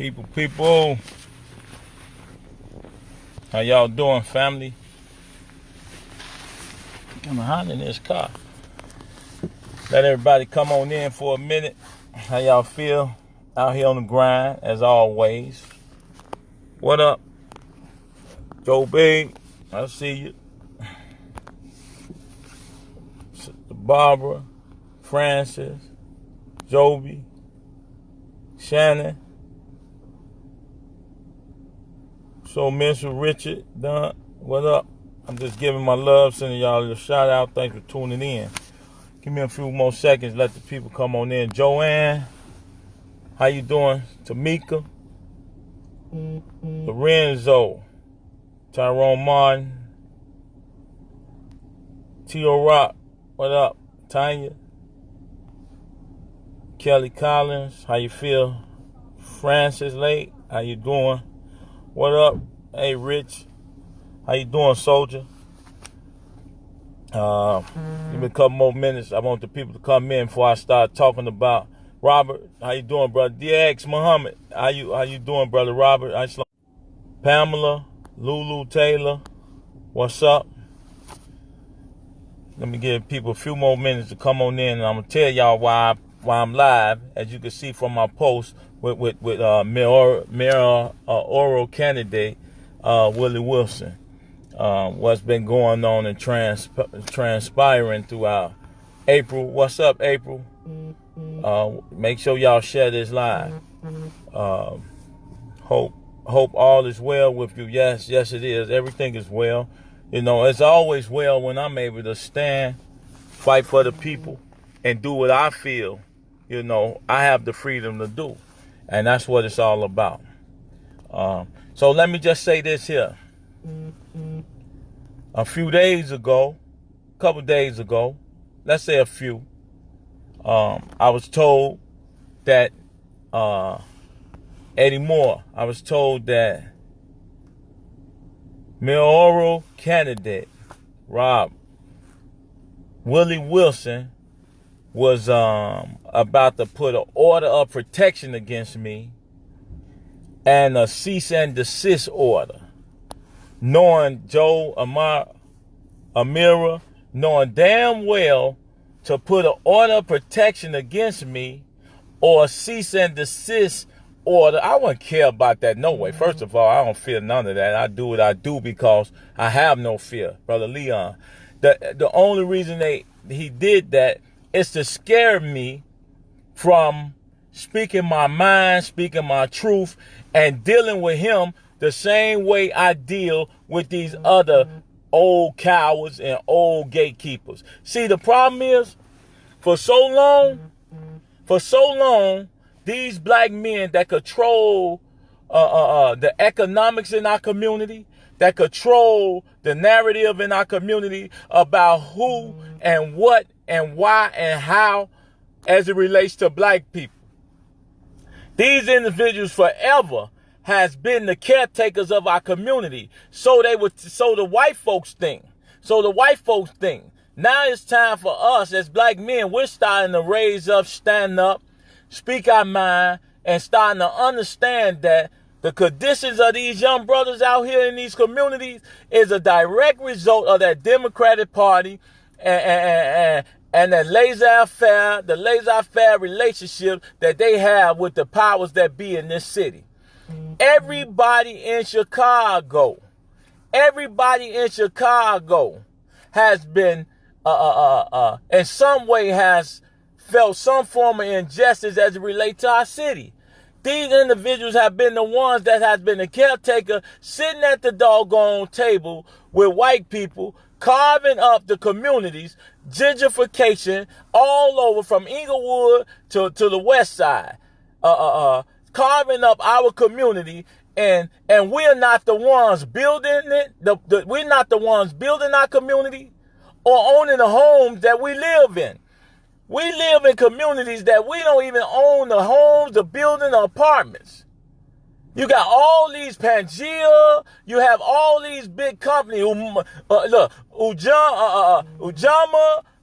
People, how y'all doing, family? I'm hot in this car. Let everybody come on in for a minute. How y'all feel out here on the grind, as always? What up, Joe Big? I see you. Barbara, Francis, Joby, Shannon. So, Mr. Richard, Dunn, what up? I'm just giving my love, sending y'all a shout out. Thanks for tuning in. Give me a few more seconds, let the people come on in. Joanne, how you doing? Tamika, Lorenzo, Tyrone Martin, T.O. Rock, what up? Tanya, Kelly Collins, how you feel? Francis Lake, how you doing? What up? Hey, Rich. How you doing, soldier? Give me a couple more minutes. I want the people to come in before I start talking about Robert. How you doing, brother? DX Muhammad. How you doing, brother Robert? Pamela, Lulu Taylor. What's up? Let me give people a few more minutes to come on in, and I'm gonna tell y'all why I'm live, as you can see from my post with Mayoral Candidate Willie Wilson. What's been going on and transpiring throughout April. What's up, April? Make sure y'all share this live. Hope all is well with you. Yes, it is. Everything is well. You know, it's always well when I'm able to stand, fight for the people, and do what I feel, you know, I have the freedom to do. And that's what it's all about. So let me just say this here. A couple days ago, let's say a few, I was told that Eddie Moore, I was told that Mayoral Candidate Willie Wilson was about to put an order of protection against me and a cease and desist order, knowing Joe Amira, knowing damn well to put an order of protection against me or a cease and desist order. I wouldn't care about that no way. First of all, I don't fear none of that. I do what I do because I have no fear, Brother Leon. The only reason he did that is to scare me from speaking my mind, speaking my truth, and dealing with him the same way I deal with these other old cowards and old gatekeepers. See, the problem is, for so long, these black men that control the economics in our community, that control the narrative in our community about who and what and why and how as it relates to black people. These individuals forever has been the caretakers of our community. So the white folks think. Now it's time for us as black men. We're starting to raise up, stand up, speak our mind, and starting to understand that the conditions of these young brothers out here in these communities is a direct result of that Democratic Party and that laissez-faire relationship that they have with the powers that be in this city. Everybody in Chicago has been, in some way has felt some form of injustice as it relates to our city. These individuals have been the ones that has been the caretaker, sitting at the doggone table with white people, carving up the communities, gentrification all over from Inglewood to the west side, carving up our community, and we're not the ones building it. We're not the ones building our community or owning the homes that we live in. We live in communities that we don't even own the homes, the building, the apartments. You got all these Pangea. You have all these big companies. Ujama,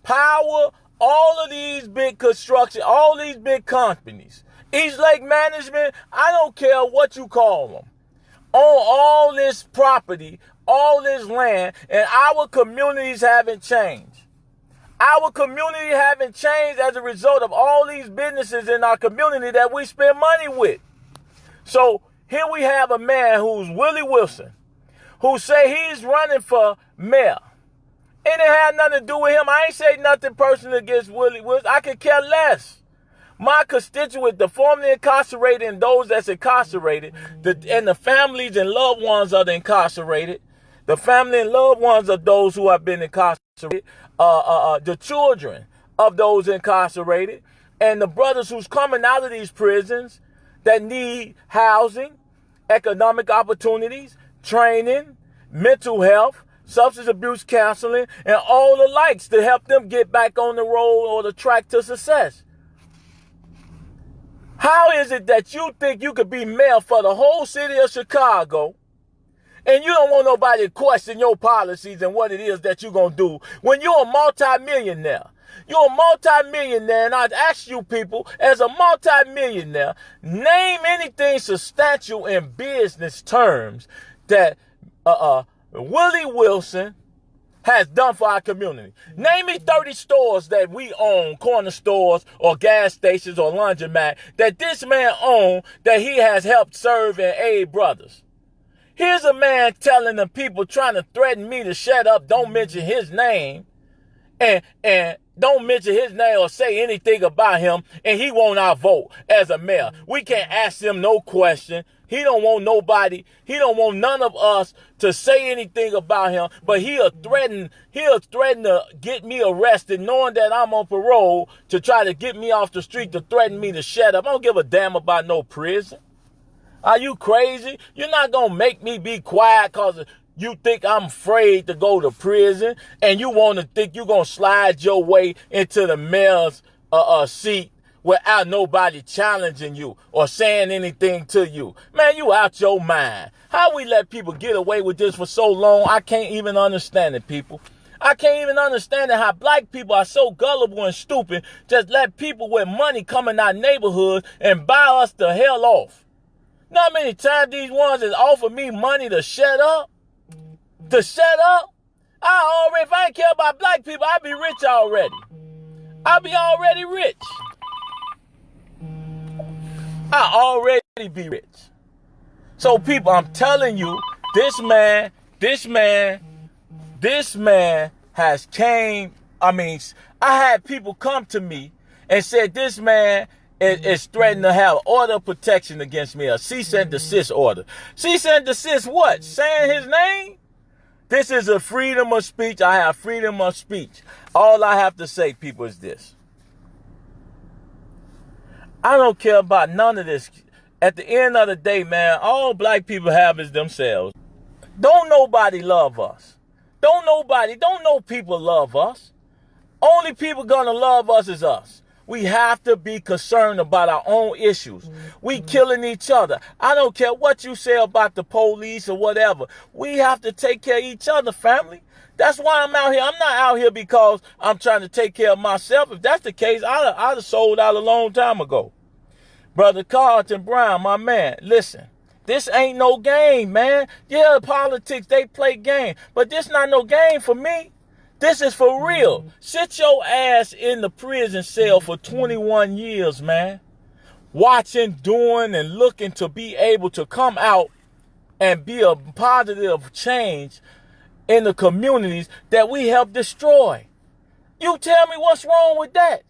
Power, all of these big construction, all these big companies. East Lake Management, I don't care what you call them, own all this property, all this land, and our communities haven't changed. Our community haven't changed as a result of all these businesses in our community that we spend money with. So here we have a man who's Willie Wilson, who say he's running for mayor. And it had nothing to do with him. I ain't say nothing personal against Willie Wilson. I could care less. My constituents, the formerly incarcerated and those that's incarcerated, and the families and loved ones of the incarcerated, the family and loved ones of those who have been incarcerated, the children of those incarcerated, and the brothers who's coming out of these prisons that need housing, economic opportunities, training, mental health, substance abuse counseling, and all the likes to help them get back on the road or the track to success. How is it that you think you could be mayor for the whole city of Chicago and you don't want nobody to question your policies and what it is that you're going to do when you're a multimillionaire? You're a multimillionaire, and I'd ask you people, as a multimillionaire, name anything substantial in business terms that Willie Wilson has done for our community. Name me 30 stores that we own, corner stores or gas stations or laundromat, that this man owned, that he has helped serve and aid brothers. Here's a man telling the people, trying to threaten me to shut up, don't mention his name, and don't mention his name or say anything about him, and he won't our vote as a mayor. We can't ask him no question. He don't want nobody. He don't want none of us to say anything about him, but he'll threaten to get me arrested, knowing that I'm on parole, to try to get me off the street, to threaten me to shut up. I don't give a damn about no prison. Are you crazy? You're not going to make me be quiet because you think I'm afraid to go to prison, and you want to think you're going to slide your way into the mayor's seat without nobody challenging you or saying anything to you. Man, you out your mind. How we let people get away with this for so long? I can't even understand it, people. I can't even understand it, how black people are so gullible and stupid, just let people with money come in our neighborhood and buy us the hell off. You know how many times these ones that offer me money to shut up? To shut up? If I didn't care about black people, I'd be rich already. I'd be already rich. I already be rich. So people, I'm telling you, this man has came. I had people come to me and said this man is threatening to have order of protection against me, a cease and desist order. Cease and desist what? Saying his name? This is a freedom of speech. I have freedom of speech. All I have to say, people, is this. I don't care about none of this. At the end of the day, man, all black people have is themselves. Don't nobody love us. Don't no people love us. Only people gonna love us is us. We have to be concerned about our own issues. We killing each other. I don't care what you say about the police or whatever. We have to take care of each other, family. That's why I'm out here. I'm not out here because I'm trying to take care of myself. If that's the case, I'd have sold out a long time ago. Brother Carlton Brown, my man, listen. This ain't no game, man. Yeah, politics, they play game. But this not no game for me. This is for real. Sit your ass in the prison cell for 21 years, man. Watching, doing, and looking to be able to come out and be a positive change in the communities that we help destroy. You tell me what's wrong with that?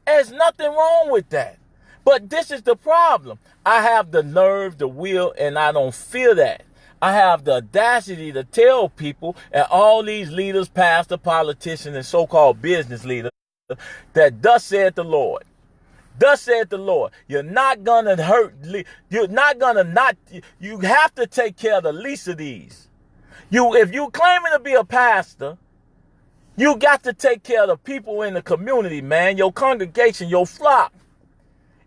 There's nothing wrong with that. But this is the problem. I have the nerve, the will, and I don't fear that. I have the audacity to tell people and all these leaders, pastor, politicians, and so-called business leaders that thus saith the Lord. Thus saith the Lord. You're not going to hurt. You're not going to not. You have to take care of the least of these. If you claiming to be a pastor, you got to take care of the people in the community, man, your congregation, your flock.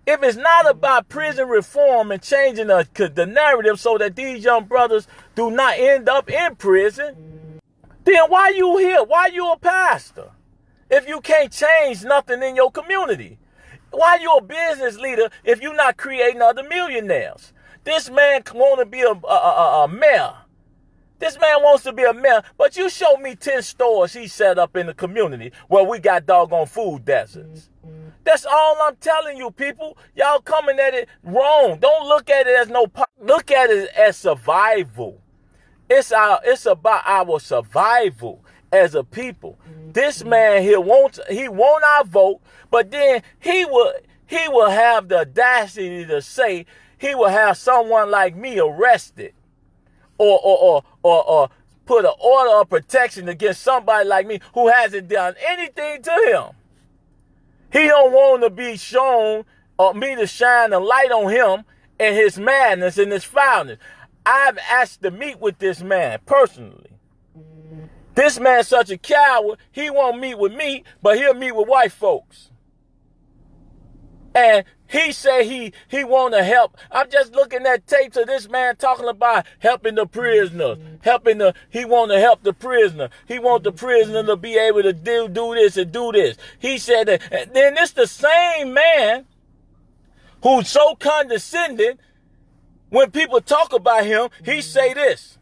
If it's not about prison reform and changing the narrative so that these young brothers do not end up in prison, then why you here? Why you a pastor? If you can't change nothing in your community. Why you a business leader if you're not creating other millionaires? This man want to be a mayor. This man wants to be a mayor, but you show me 10 stores he set up in the community where we got doggone food deserts. That's all I'm telling you, people. Y'all coming at it wrong. Don't look at it as look at it as survival. It's about our survival as a people. This man here wants our vote, but then he will have the audacity to say he will have someone like me arrested or put an order of protection against somebody like me who hasn't done anything to him. He don't want to be shown or me to shine a light on him and his madness and his foulness. I've asked to meet with this man personally. This man's such a coward, he won't meet with me, but he'll meet with white folks. And he say he want to help. I'm just looking at tapes of this man talking about helping the prisoners, he want to help the prisoner. He want the prisoner to be able to do this and do this. He said that. And then it's the same man who's so condescending. When people talk about him, he say this: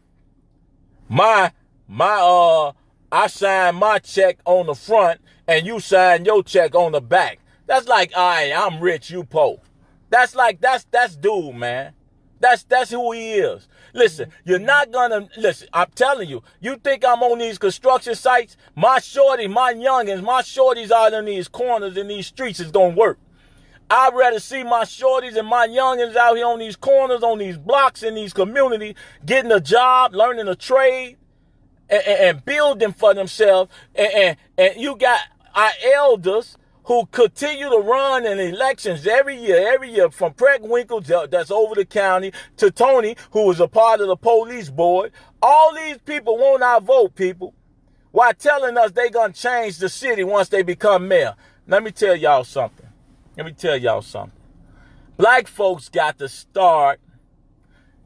I sign my check on the front and you sign your check on the back. That's like, all right, I'm rich, you poor. That's dude, man. That's who he is. Listen, you're not gonna, listen, I'm telling you, you think I'm on these construction sites? My shorties out in these corners in these streets is gonna work. I'd rather see my shorties and my youngins out here on these corners, on these blocks, in these communities, getting a job, learning a trade, and building for themselves. And you got our elders who continue to run in elections every year, from Preckwinkle, that's over the county, to Tony, who is a part of the police board. All these people want our vote, people, while telling us they gonna change the city once they become mayor. Let me tell y'all something. Black folks got to start.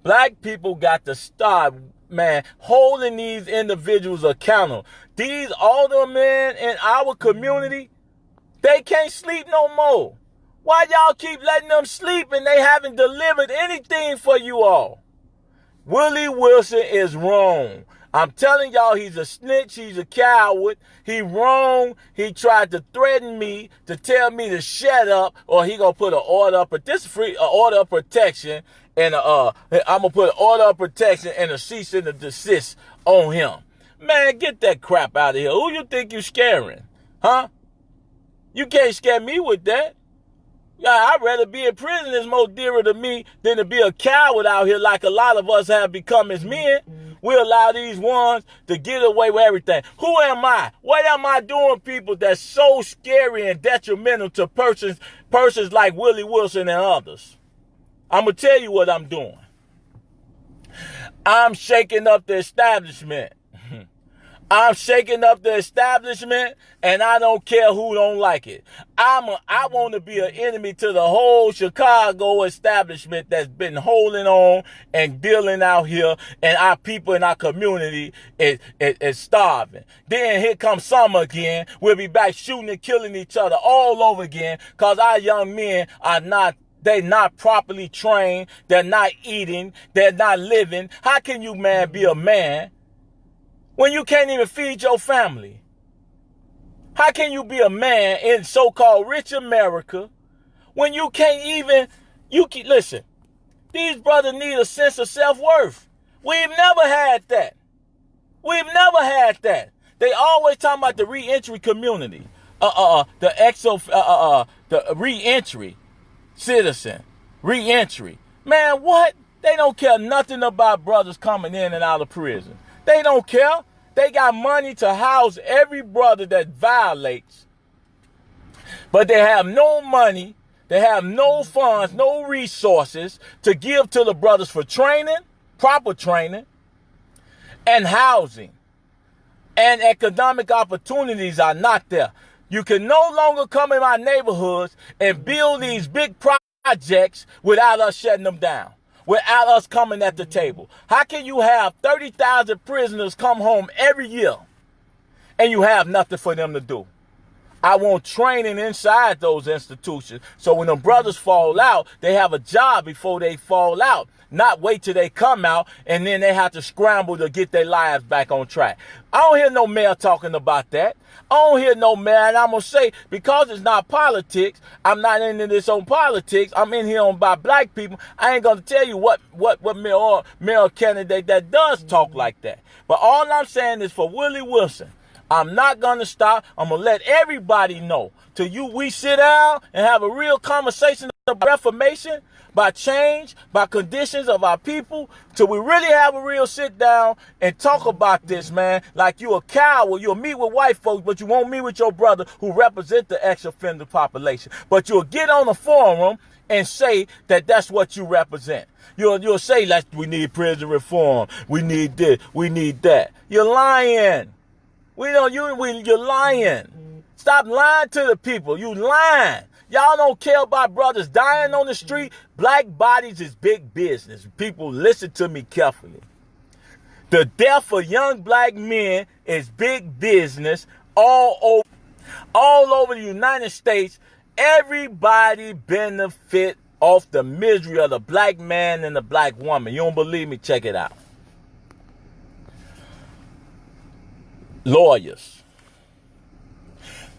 Black people got to start, man, holding these individuals accountable. These older men in our community, they can't sleep no more. Why y'all keep letting them sleep and they haven't delivered anything for you all? Willie Wilson is wrong. I'm telling y'all, he's a snitch. He's a coward. He wrong. He tried to threaten me to tell me to shut up, or he gonna put an order of protection, and I'm gonna put an order of protection and a cease and desist on him. Man, get that crap out of here. Who you think you scaring? Huh? You can't scare me with that. Yeah, I'd rather be in prison. It's more dearer to me than to be a coward out here like a lot of us have become as men. We allow these ones to get away with everything. Who am I? What am I doing, people, that's so scary and detrimental to persons like Willie Wilson and others? I'm going to tell you what I'm doing. I'm shaking up the establishment. I'm shaking up the establishment, and I don't care who don't like it. I want to be an enemy to the whole Chicago establishment that's been holding on and dealing out here, and our people in our community is starving. Then here comes summer again. We'll be back shooting and killing each other all over again because our young men they're not properly trained. They're not eating. They're not living. How can you, man, be a man when you can't even feed your family? How can you be a man in so-called rich America when you can't even, listen, these brothers need a sense of self-worth. We've never had that. They always talking about the re-entry community, the re-entry citizen, re-entry. Man, what? They don't care nothing about brothers coming in and out of prison. They don't care. They got money to house every brother that violates. But they have no money. They have no funds, no resources to give to the brothers for training, proper training, and housing. And economic opportunities are not there. You can no longer come in my neighborhoods and build these big projects without us shutting them down, without us coming at the table. How can you have 30,000 prisoners come home every year and you have nothing for them to do? I want training inside those institutions. So when them brothers fall out, they have a job before they fall out. Not wait till they come out and then they have to scramble to get their lives back on track. I don't hear no mayor talking about that. I don't hear no mayor, and I'm going to say, because it's not politics, I'm not into this on politics, I'm in here on by black people, I ain't going to tell you what mayoral candidate that does talk like that. But all I'm saying is for Willie Wilson, I'm not going to stop. I'm going to let everybody know. Till we sit down and have a real conversation about reformation, by change, by conditions of our people, till we really have a real sit down and talk about this, man. Like you a coward. You'll meet with white folks, but you won't meet with your brother who represent the ex-offender population. But you'll get on a forum and say that that's what you represent. You'll say, like, we need prison reform. We need this. We need that. You're lying. You're lying. Stop lying to the people. You lying. Y'all don't care about brothers dying on the street. Black bodies is big business. People, listen to me carefully. The death of young black men is big business all over the United States. Everybody benefit off the misery of the black man and the black woman. You don't believe me? Check it out. Lawyers,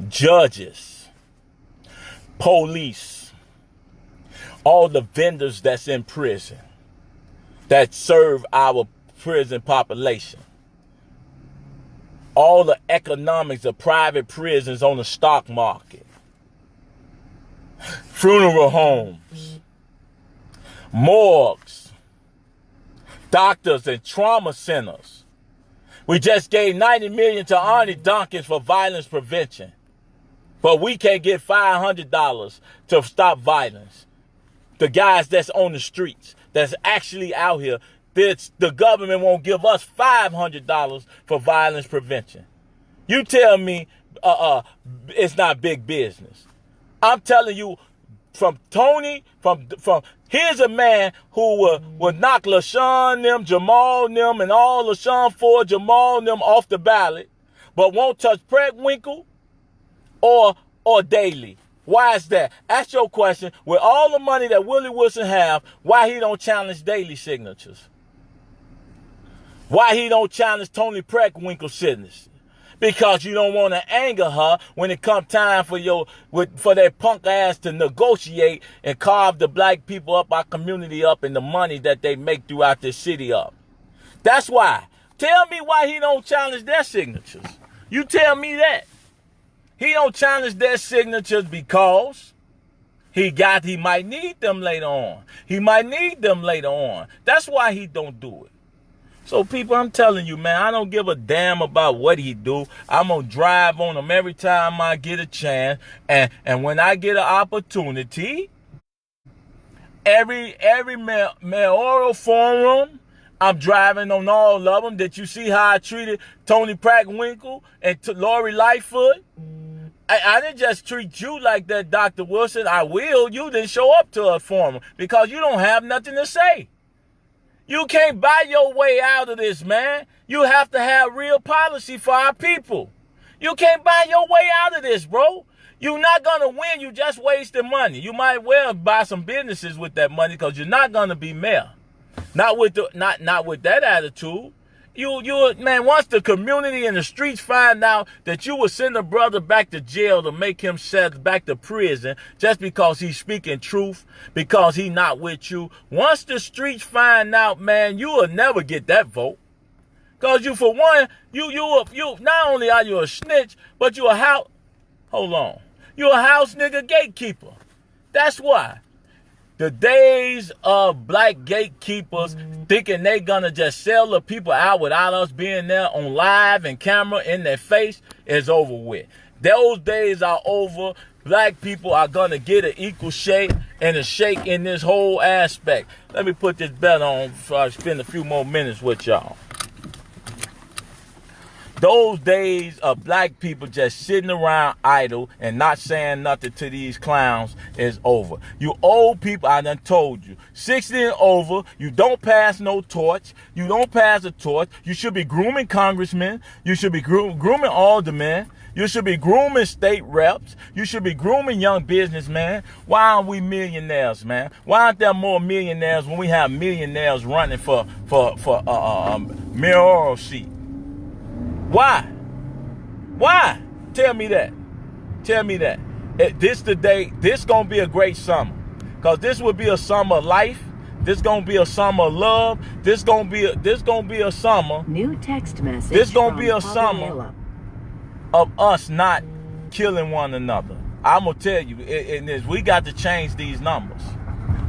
judges, police, all the vendors that's in prison that serve our prison population, all the economics of private prisons on the stock market, funeral homes, morgues, doctors and trauma centers. We just gave $90 million to Arnie Donkins for violence prevention. But we can't get $500 to stop violence. The guys that's on the streets, that's actually out here, the government won't give us $500 for violence prevention. You tell me it's not big business. I'm telling you, from Tony, here's a man who will knock LaShawn them, Jamal them, and all LaShawn Ford, Jamal them off the ballot, but won't touch Preckwinkle or Daley. Why is that? Ask your question. With all the money that Willie Wilson have, why he don't challenge Daley signatures? Why he don't challenge Tony Preckwinkle's signatures? Because you don't want to anger her when it come time for that punk ass to negotiate and carve the black people up, our community up, and the money that they make throughout this city up. That's why. Tell me why he don't challenge their signatures. You tell me that. He don't challenge their signatures because he might need them later on. He might need them later on. That's why he don't do it. So people, I'm telling you, man, I don't give a damn about what he do. I'm going to drive on him every time I get a chance. And when I get an opportunity, every mayoral forum, I'm driving on all of them. Did you see how I treated Tony Preckwinkle and Lori Lightfoot? I didn't just treat you like that, Dr. Wilson. I will. You didn't show up to a forum because you don't have nothing to say. You can't buy your way out of this, man. You have to have real policy for our people. You can't buy your way out of this, bro. You're not going to win. You just wasting money. You might well buy some businesses with that money because you're not going to be mayor. Not with that attitude. Man, once the community and the streets find out that you will send a brother back to jail to make him send back to prison just because he's speaking truth, because he not with you. Once the streets find out, man, you will never get that vote. Because you, for one, you not only are you a snitch, but you a house, you a house nigga gatekeeper. That's why. The days of black gatekeepers thinking they gonna just sell the people out without us being there on live and camera in their face is over with. Those days are over. Black people are gonna get an equal shake and a shake in this whole aspect. Let me put this belt on before I spend a few more minutes with y'all. Those days of black people just sitting around idle and not saying nothing to these clowns is over. You old people, I done told you, 60 and over, you don't pass no torch. You don't pass a torch. You should be grooming congressmen. You should be grooming aldermen. You should be grooming state reps. You should be grooming young businessmen. Why aren't we millionaires, man? Why aren't there more millionaires when we have millionaires running for mayoral seat? Why? Why? Tell me that. Tell me that. This gonna be a great summer. Cause this will be a summer of life. This gonna be a summer of love. This gonna be a summer. New text message. This gonna be a summer of us not killing one another. I'm gonna tell you, we got to change these numbers.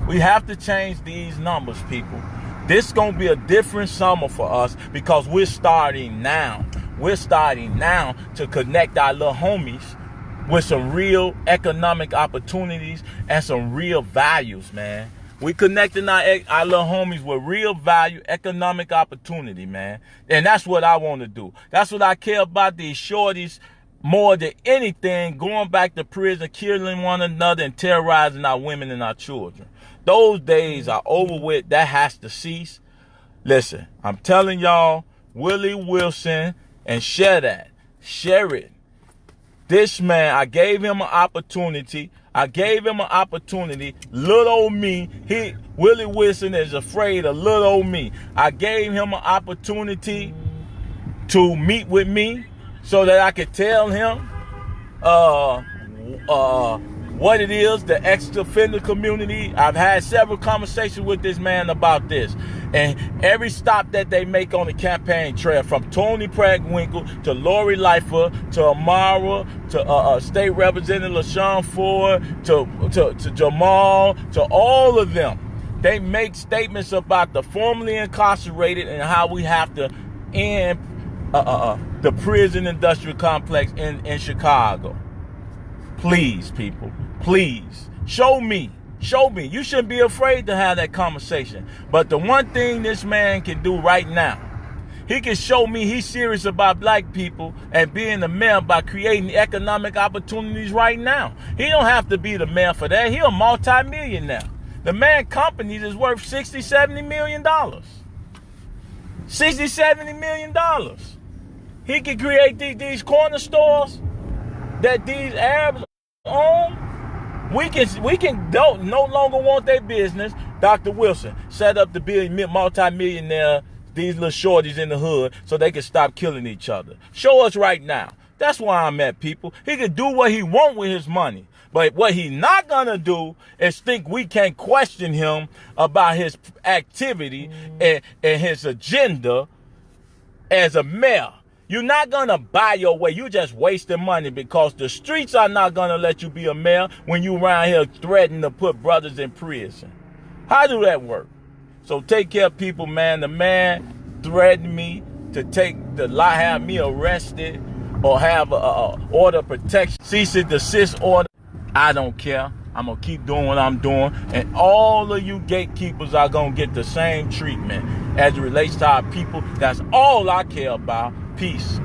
We have to change these numbers, people. This is gonna be a different summer for us because we're starting now. We're starting now to connect our little homies with some real economic opportunities and some real values, man. We connecting our little homies with real value, economic opportunity, man. And that's what I want to do. That's what I care about, these shorties more than anything, going back to prison, killing one another and terrorizing our women and our children. Those days are over with. That has to cease. Listen, I'm telling y'all, Willie Wilson, and share that. Share it. This man, I gave him an opportunity. Little old me. Willie Wilson is afraid of little old me. I gave him an opportunity to meet with me so that I could tell him what it is, the ex-offender community. I've had several conversations with this man about this. And every stop that they make on the campaign trail, from Tony Pratt-Winkle to Lori Lightfoot to Amara to State Representative LaShawn Ford to Jamal, to all of them, they make statements about the formerly incarcerated and how we have to end the prison industrial complex in Chicago. Please, people, please, show me. You shouldn't be afraid to have that conversation. But the one thing this man can do right now, he can show me he's serious about black people and being the mayor by creating economic opportunities right now. He don't have to be the mayor for that. He a multi-millionaire. The man companies is worth $60-70 million. $60-70 million. He can create these corner stores that these Arabs own. We can don't no longer want their business. Dr. Wilson set up to be a multi-millionaire, these little shorties in the hood, so they can stop killing each other. Show us right now. That's why I'm at, people. He can do what he want with his money. But what he's not going to do is think we can't question him about his activity and his agenda as a mayor. You're not going to buy your way. You just wasting money because the streets are not going to let you be a mayor when you around here threatening to put brothers in prison. How do that work? So take care, people, man. The man threatened me to have me arrested or have a order of protection, cease and desist order. I don't care. I'm going to keep doing what I'm doing. And all of you gatekeepers are going to get the same treatment as it relates to our people. That's all I care about. Peace.